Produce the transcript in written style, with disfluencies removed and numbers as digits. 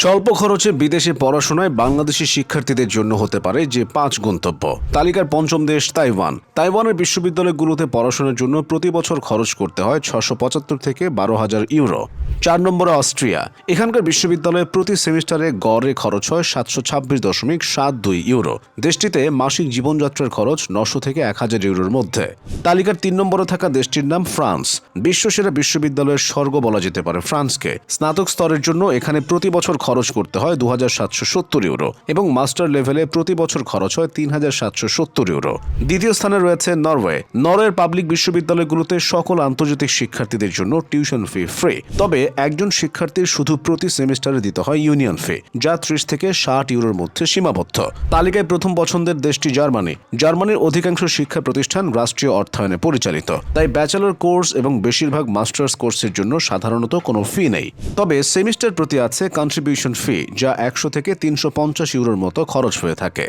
স্বল্প খরচে বিদেশে পড়াশোনায় বাংলাদেশি শিক্ষার্থীদের জন্য হতে পারে যে 5 গন্তব্য। তালিকার পঞ্চম দেশ তাইওয়ান। তাইওয়ানের বিশ্ববিদ্যালয়গুলোতে পড়াশোনার জন্য প্রতি বছর খরচ করতে হয় 675 থেকে 12,000 ইউরো। 4 নম্বরে অস্ট্রিয়া। এখানকার বিশ্ববিদ্যালয়ে প্রতি সেমিস্টারে গড়ে খরচ হয় 726.72 ইউরো। দেশটিতে মাসিক জীবনযাত্রার খরচ 900 থেকে 1000 ইউরোর মধ্যে। তালিকার 3 নম্বরে থাকা দেশটির নাম ফ্রান্স। বিশ্বসেরা বিশ্ববিদ্যালয়ের স্বর্গ বলা যেতে পারে ফ্রান্সকে। স্নাতক স্তরের জন্য এখানে প্রতি বছর খরচ করতে হয় 2770 ইউরো এবং মাস্টার লেভেলে প্রতি বছর খরচ হয় 3770 ইউরো। দ্বিতীয় স্থানে রয়েছে নরওয়ে। নরওয়ের পাবলিক বিশ্ববিদ্যালয়গুলোতে সকল আন্তর্জাতিক শিক্ষার্থীদের জন্য টিউশন ফি ফ্রি, তবে একজন শিক্ষার্থীর শুধু প্রতি সেমিস্টারে দিতে হয় ইউনিয়ন ফি, যা 30 থেকে 60 ইউরোর মধ্যে সীমাবদ্ধ। তালিকায় প্রথম পছন্দের দেশটি জার্মানি। জার্মানির অধিকাংশ শিক্ষা প্রতিষ্ঠান রাষ্ট্রীয় অর্থায়নে পরিচালিত, তাই ব্যাচেলর কোর্স এবং বেশিরভাগ মাস্টার্স কোর্সের জন্য সাধারণত কোনো ফি নেই, তবে সেমিস্টার প্রতি আছে কন্ট্রিবিউশন ফি, যা 100 থেকে 350 ইউরোর মতো খরচ হয়ে থাকে।